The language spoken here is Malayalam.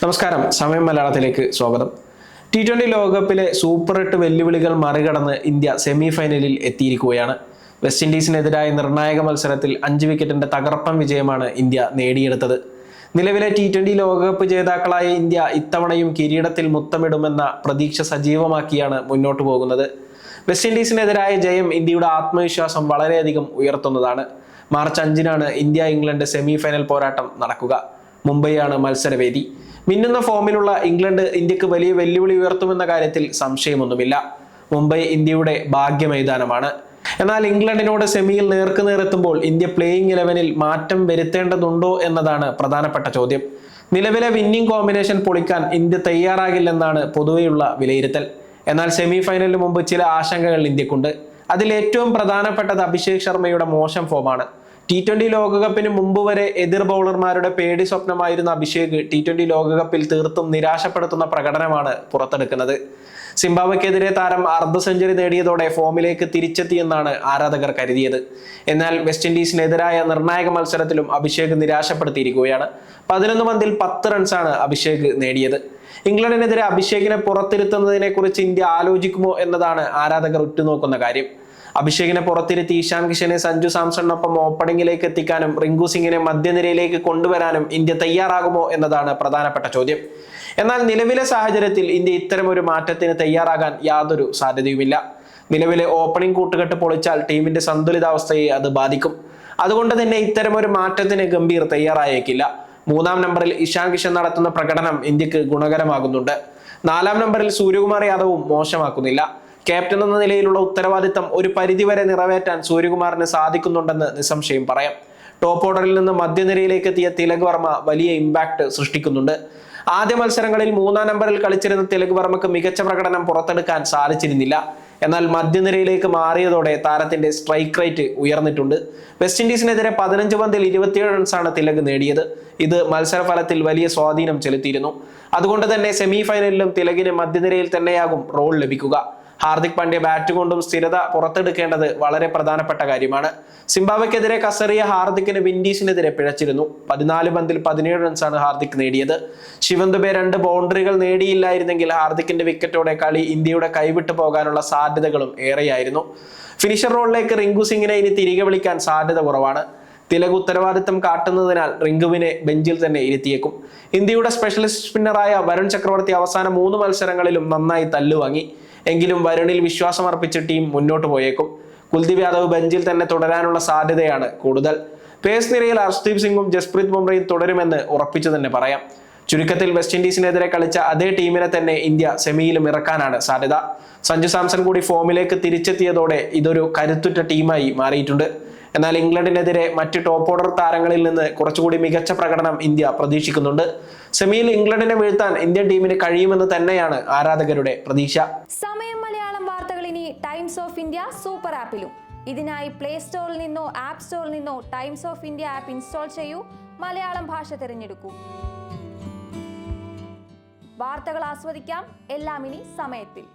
നമസ്കാരം, സമയം മലയാളത്തിലേക്ക് സ്വാഗതം. T20 ലോകകപ്പിലെ സൂപ്പർ 8 വെല്ലുവിളികൾ മറികടന്ന് ഇന്ത്യ സെമി ഫൈനലിൽ എത്തിയിരിക്കുകയാണ്. വെസ്റ്റ് ഇൻഡീസിനെതിരായ നിർണായക മത്സരത്തിൽ 5 വിക്കറ്റിന്റെ തകർപ്പൻ വിജയമാണ് ഇന്ത്യ നേടിയെടുത്തത്. നിലവിലെ T20 ലോകകപ്പ് ജേതാക്കളായ ഇന്ത്യ ഇത്തവണയും കിരീടത്തിൽ മുത്തമിടുമെന്ന പ്രതീക്ഷ സജീവമാക്കിയാണ് മുന്നോട്ടു പോകുന്നത്. വെസ്റ്റ് ഇൻഡീസിനെതിരായ ജയം ഇന്ത്യയുടെ ആത്മവിശ്വാസം വളരെയധികം ഉയർത്തുന്നതാണ്. മാർച്ച് 5-നാണ് ഇന്ത്യ-ഇംഗ്ലണ്ട് സെമി ഫൈനൽ പോരാട്ടം നടക്കുക. മുംബൈയാണ് മത്സരവേദി. മിന്നുന്ന ഫോമിലുള്ള ഇംഗ്ലണ്ട് ഇന്ത്യക്ക് വലിയ വെല്ലുവിളി ഉയർത്തുമെന്ന കാര്യത്തിൽ സംശയമൊന്നുമില്ല. മുംബൈ ഇന്ത്യയുടെ ഭാഗ്യ മൈതാനമാണ്. എന്നാൽ ഇംഗ്ലണ്ടിനോട് സെമിയിൽ നേർക്കുനേറെത്തുമ്പോൾ ഇന്ത്യ പ്ലേയിങ് 11-ൽ മാറ്റം വരുത്തേണ്ടതുണ്ടോ എന്നതാണ് പ്രധാനപ്പെട്ട ചോദ്യം. നിലവിലെ വിന്നിംഗ് കോമ്പിനേഷൻ പൊളിക്കാൻ ഇന്ത്യ തയ്യാറാകില്ലെന്നാണ് പൊതുവെയുള്ള വിലയിരുത്തൽ. എന്നാൽ സെമി ഫൈനലിന് മുമ്പ് ചില ആശങ്കകൾ ഇന്ത്യക്കുണ്ട്. അതിൽ ഏറ്റവും പ്രധാനപ്പെട്ടത് അഭിഷേക് ശർമ്മയുടെ മോശം ഫോമാണ്. T20 ലോകകപ്പിന് മുമ്പ് വരെ എതിർ ബൗളർമാരുടെ പേടി സ്വപ്നമായിരുന്ന അഭിഷേക് T20 ലോകകപ്പിൽ തീർത്തും നിരാശപ്പെടുത്തുന്ന പ്രകടനമാണ് പുറത്തെടുക്കുന്നത്. സിംബാബ്വെക്കെതിരെ താരം അർദ്ധ സെഞ്ചുറി നേടിയതോടെ ഫോമിലേക്ക് തിരിച്ചെത്തിയെന്നാണ് ആരാധകർ കരുതിയത്. എന്നാൽ വെസ്റ്റ് ഇൻഡീസിനെതിരായ നിർണായക മത്സരത്തിലും അഭിഷേക് നിരാശപ്പെടുത്തിയിരിക്കുകയാണ്. 11 പന്തിൽ 10 റൺസാണ് അഭിഷേക് നേടിയത്. ഇംഗ്ലണ്ടിനെതിരെ അഭിഷേകിനെ പുറത്തിരുത്തുന്നതിനെ കുറിച്ച് ഇന്ത്യ ആലോചിക്കുമോ എന്നതാണ് ആരാധകർ ഉറ്റുനോക്കുന്ന കാര്യം. അഭിഷേകിനെ പുറത്തിരുത്തി ഇഷാൻ കിഷനെ സഞ്ജു സാംസണിനൊപ്പം ഓപ്പണിംഗിലേക്ക് എത്തിക്കാനും റിങ്കു സിംഗിനെ മധ്യനിരയിലേക്ക് കൊണ്ടുവരാനും ഇന്ത്യ തയ്യാറാകുമോ എന്നതാണ് പ്രധാനപ്പെട്ട ചോദ്യം. എന്നാൽ നിലവിലെ സാഹചര്യത്തിൽ ഇന്ത്യ ഇത്തരമൊരു മാറ്റത്തിന് തയ്യാറാകാൻ യാതൊരു സാധ്യതയുമില്ല. നിലവിലെ ഓപ്പണിംഗ് കൂട്ടുകെട്ട് പൊളിച്ചാൽ ടീമിന്റെ സന്തുലിതാവസ്ഥയെ അത് ബാധിക്കും. അതുകൊണ്ട് തന്നെ ഇത്തരമൊരു മാറ്റത്തിന് ഗംഭീർ തയ്യാറായേക്കില്ല. 3-ാം നമ്പറിൽ ഇഷാൻ കിഷൻ നടത്തുന്ന പ്രകടനം ഇന്ത്യക്ക് ഗുണകരമാകുന്നുണ്ട്. 4-ാം നമ്പറിൽ സൂര്യകുമാർ യാദവും മോശമാക്കുന്നില്ല. ക്യാപ്റ്റൻ എന്ന നിലയിലുള്ള ഉത്തരവാദിത്തം ഒരു പരിധിവരെ നിറവേറ്റാൻ സൂര്യകുമാറിന് സാധിക്കുന്നുണ്ടെന്ന് നിസ്സംശയം പറയാം. ടോപ്പ് ഓർഡറിൽ നിന്ന് മധ്യനിരയിലേക്ക് എത്തിയ തിലക് വർമ്മ വലിയ ഇമ്പാക്ട് സൃഷ്ടിക്കുന്നുണ്ട്. ആദ്യ മത്സരങ്ങളിൽ 3-ാം നമ്പറിൽ കളിച്ചിരുന്ന തിലക് വർമ്മക്ക് മികച്ച പ്രകടനം പുറത്തെടുക്കാൻ സാധിച്ചിരുന്നില്ല. എന്നാൽ മധ്യനിരയിലേക്ക് മാറിയതോടെ താരത്തിന്റെ സ്ട്രൈക്ക് റേറ്റ് ഉയർന്നിട്ടുണ്ട്. വെസ്റ്റ് ഇൻഡീസിനെതിരെ 15 പന്തിൽ 27 റൺസാണ് തിലക് നേടിയത്. ഇത് മത്സരഫലത്തിൽ വലിയ സ്വാധീനം ചെലുത്തിയിരുന്നു. അതുകൊണ്ട് തന്നെ സെമി ഫൈനലിലും തിലകിന് മധ്യനിരയിൽ തന്നെയാകും റോൾ ലഭിക്കുക. ഹാർദിക് പാണ്ഡ്യ ബാറ്റ് കൊണ്ടും സ്ഥിരത പുറത്തെടുക്കേണ്ടത് വളരെ പ്രധാനപ്പെട്ട കാര്യമാണ്. സിംബാബ്വെക്കെതിരെ കസറിയ ഹാർദിക്കിന് വിൻഡീസിനെതിരെ പിഴച്ചിരുന്നു. 14 പന്തിൽ 17 റൺസാണ് ഹാർദിക് നേടിയത്. ശിവം ദുബെ 2 ബൗണ്ടറികൾ നേടിയില്ലായിരുന്നെങ്കിൽ ഹാർദിക്കിന്റെ വിക്കറ്റോടെ കളി ഇന്ത്യയുടെ കൈവിട്ടു പോകാനുള്ള സാധ്യതകളും ഏറെയായിരുന്നു. ഫിനിഷർ റോളിലേക്ക് റിങ്കു സിംഗിനെ ഇനി തിരികെ വിളിക്കാൻ സാധ്യത കുറവാണ്. തിലക് ഉത്തരവാദിത്തം കാട്ടുന്നതിനാൽ റിങ്കുവിനെ ബെഞ്ചിൽ തന്നെ ഇരുത്തിയേക്കും. ഇന്ത്യയുടെ സ്പെഷ്യലിസ്റ്റ് സ്പിന്നറായ വരുൺ ചക്രവർത്തി അവസാന 3 മത്സരങ്ങളിലും നന്നായി തല്ലുവാങ്ങി. എങ്കിലും വരുണിൽ വിശ്വാസമർപ്പിച്ച് ടീം മുന്നോട്ട് പോയേക്കും. കുൽദീപ് യാദവ് ബെഞ്ചിൽ തന്നെ തുടരാനുള്ള സാധ്യതയാണ് കൂടുതൽ. പേസ് നിരയിൽ ഹർഷ്ദീപ് സിംഗും ജസ്പ്രീത് ബുംറയും തുടരുമെന്ന് ഉറപ്പിച്ചു തന്നെ പറയാം. ചുരുക്കത്തിൽ വെസ്റ്റ് ഇൻഡീസിനെതിരെ കളിച്ച അതേ ടീമിനെ തന്നെ ഇന്ത്യ സെമിയിലും ഇറക്കാനാണ് സാധ്യത. സഞ്ജു സാംസൺ കൂടി ഫോമിലേക്ക് തിരിച്ചെത്തിയതോടെ ഇതൊരു കരുത്തുറ്റ ടീമായി മാറിയിട്ടുണ്ട്. എന്നാൽ ഇംഗ്ലണ്ടിനെതിരെ മറ്റ് ടോപ്പ് ഓർഡർ താരങ്ങളിൽ നിന്ന് കുറച്ചുകൂടി മികച്ച പ്രകടനം ഇന്ത്യ പ്രതീക്ഷിക്കുന്നുണ്ട്. സെമിയിൽ ഇംഗ്ലണ്ടിനെ വീഴ്ത്താൻ ഇന്ത്യൻ ടീമിന് കഴിയുമെന്ന് തന്നെയാണ് ആരാധകരുടെ പ്രതീക്ഷ. സമയം മലയാളം വാർത്തകൾ ഇനി ടൈംസ് ഓഫ് ഇന്ത്യ സൂപ്പർ ആപ്പിലും. ഇതിനായി പ്ലേ സ്റ്റോറിൽ നിന്നോ ആപ്പ് സ്റ്റോറിൽ നിന്നോ times of India app install ചെയ്യൂ. മലയാളം ഭാഷ തിരഞ്ഞെടുക്കൂ. വാർത്തകൾ ആസ്വദിക്കാം. എല്ലാം ഇനി സമയത്തിൽ.